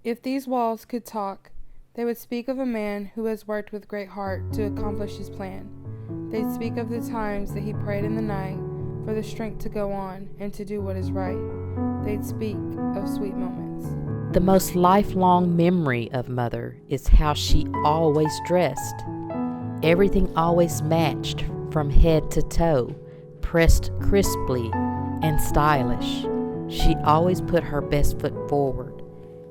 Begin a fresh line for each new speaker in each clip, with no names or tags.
If these walls could talk, they would speak of a man who has worked with great heart to accomplish his plan. They'd speak of the times that he prayed in the night for the strength to go on and to do what is right. They'd speak of sweet moments.
The most lifelong memory of Mother is how she always dressed. Everything always matched from head to toe, pressed crisply and stylish. She always put her best foot forward.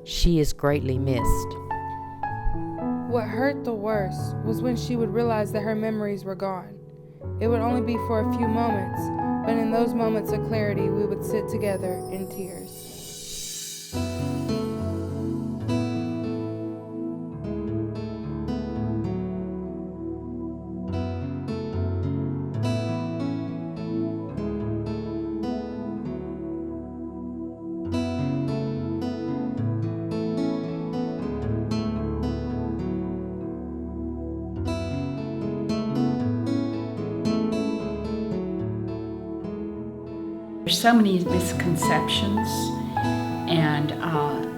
She is greatly missed.
What hurt the worst was when she would realize that her memories were gone. It would only be for a few moments, but in those moments of clarity, we would sit together in tears.
There's so many misconceptions, and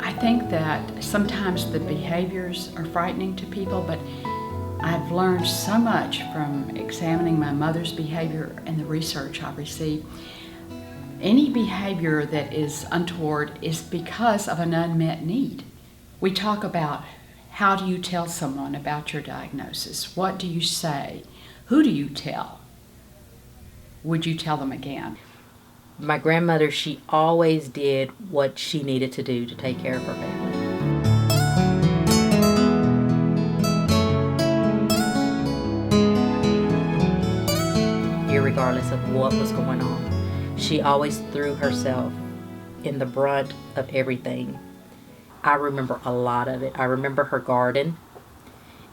I think that sometimes the behaviors are frightening to people, but I've learned so much from examining my mother's behavior and the research I've received. Any behavior that is untoward is because of an unmet need. We talk about how do you tell someone about your diagnosis? What do you say? Who do you tell? Would you tell them again?
My grandmother, she always did what she needed to do to take care of her family. Irregardless of what was going on, she always threw herself in the brunt of everything. I remember a lot of it. I remember her garden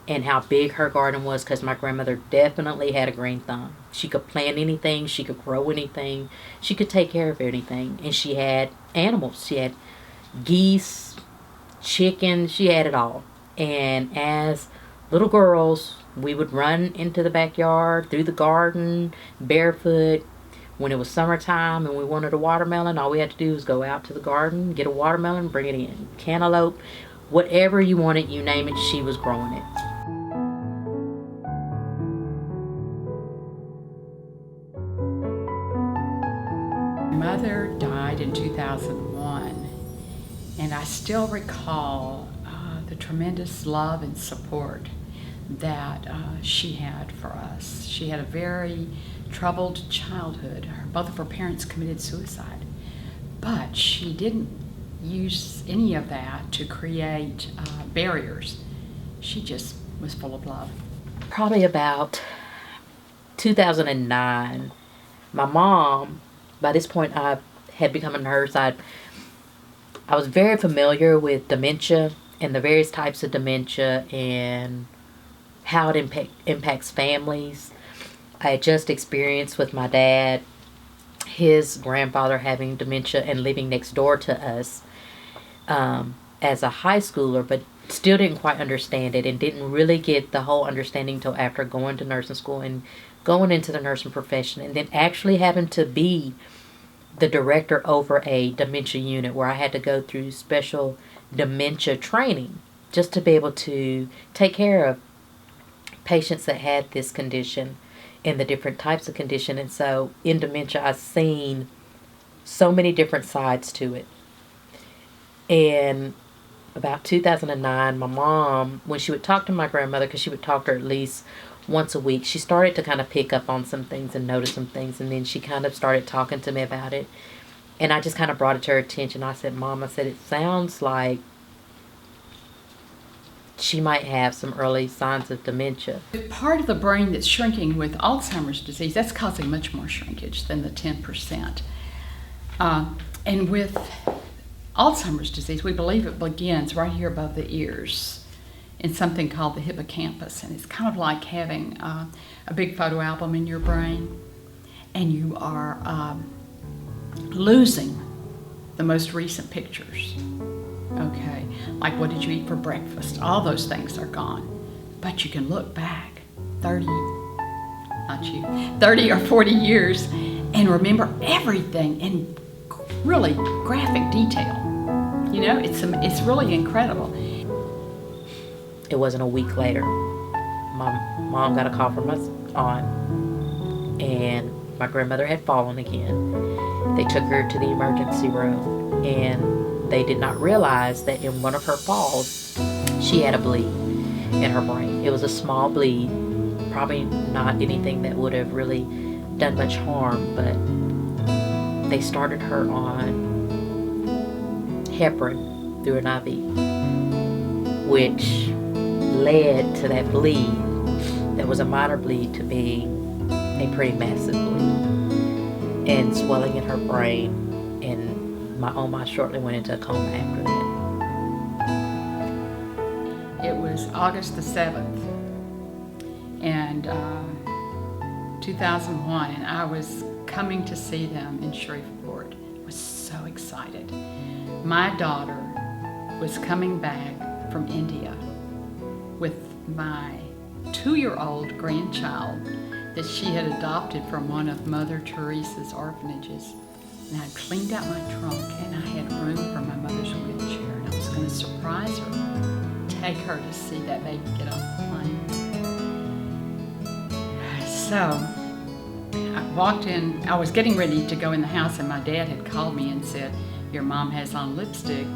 and how big her garden was, because my grandmother definitely had a green thumb. She could plant anything, she could grow anything, she could take care of anything. And she had animals. She had geese, chickens, she had it all. And as little girls, we would run into the backyard, through the garden, barefoot. When it was summertime and we wanted a watermelon, all we had to do was go out to the garden, get a watermelon, bring it in. Cantaloupe, whatever you wanted, you name it, she was growing it.
My mother died in 2001, and I still recall the tremendous love and support that she had for us. She had a very troubled childhood. Both of her parents committed suicide, but she didn't use any of that to create barriers. She just was full of love.
Probably about 2009, my mom, by this point I had become a nurse. I was very familiar with dementia and the various types of dementia and how it impacts families. I had just experienced with my dad, his grandfather having dementia and living next door to us as a high schooler, but still didn't quite understand it and didn't really get the whole understanding until after going to nursing school and going into the nursing profession, and then actually having to be the director over a dementia unit where I had to go through special dementia training just to be able to take care of patients that had this condition and the different types of condition. And so in dementia, I've seen so many different sides to it. And about 2009, my mom, when she would talk to my grandmother, because she would talk to her at least once a week, she started to kind of pick up on some things and notice some things. And then she kind of started talking to me about it. And I just kind of brought it to her attention. I said, Mom, I said, it sounds like she might have some early signs of dementia.
The part of the brain that's shrinking with Alzheimer's disease, that's causing much more shrinkage than the 10%. And with Alzheimer's disease, we believe it begins right here above the ears in something called the hippocampus. And it's kind of like having a big photo album in your brain, and you are losing the most recent pictures. Okay, like what did you eat for breakfast? All those things are gone. But you can look back 30 or 40 years and remember everything in really graphic detail. You know, it's really incredible.
It wasn't a week later. My mom got a call from my aunt, and my grandmother had fallen again. They took her to the emergency room, and they did not realize that in one of her falls, she had a bleed in her brain. It was a small bleed, probably not anything that would have really done much harm, but they started her on heparin through an IV, which led to that bleed that was a minor bleed to being a pretty massive bleed and swelling in her brain, and my oma shortly went into a coma after that.
It was August the 7th, and 2001, and I was coming to see them in Shreveport. I was so excited. My daughter was coming back from India with my 2-year-old grandchild that she had adopted from one of Mother Teresa's orphanages. And I cleaned out my trunk, and I had room for my mother's wheelchair, and I was going to surprise her, take her to see that baby get off the plane. So I walked in, I was getting ready to go in the house, and my dad had called me and said, "Your mom has on lipstick.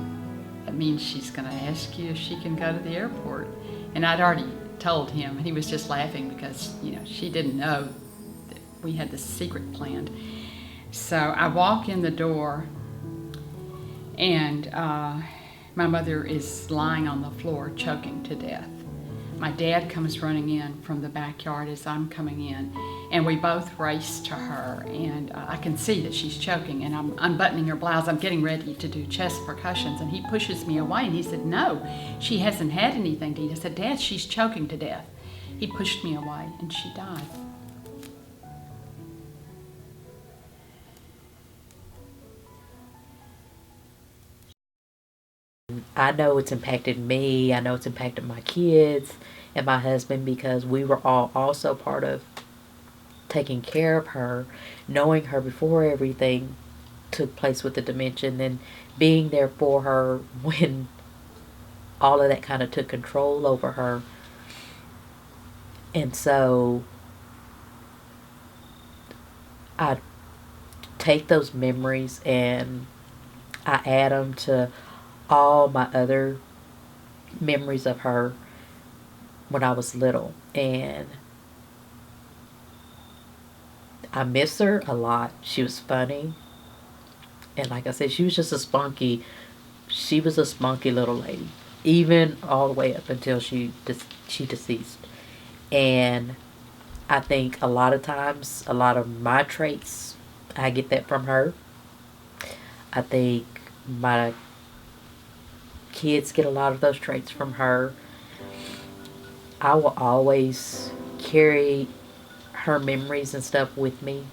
That means she's going to ask you if she can go to the airport." And I'd already told him, and he was just laughing because, you know, she didn't know that we had this secret planned. So I walk in the door, and my mother is lying on the floor choking to death. My dad comes running in from the backyard as I'm coming in, and we both race to her, and I can see that she's choking, and I'm unbuttoning her blouse. I'm getting ready to do chest percussions, and he pushes me away, and he said, "No, she hasn't had anything to eat." I said, "Dad, she's choking to death." He pushed me away, and she died.
I know it's impacted me. I know it's impacted my kids and my husband, because we were all also part of taking care of her, knowing her before everything took place with the dementia, and then being there for her when all of that kind of took control over her. And so I take those memories and I add them to all my other memories of her when I was little, and I miss her a lot. She was funny, and like I said, she was a spunky little lady, even all the way up until she deceased. And I think a lot of times, a lot of my traits, I get that from her. I think my kids get a lot of those traits from her. I will always carry her memories and stuff with me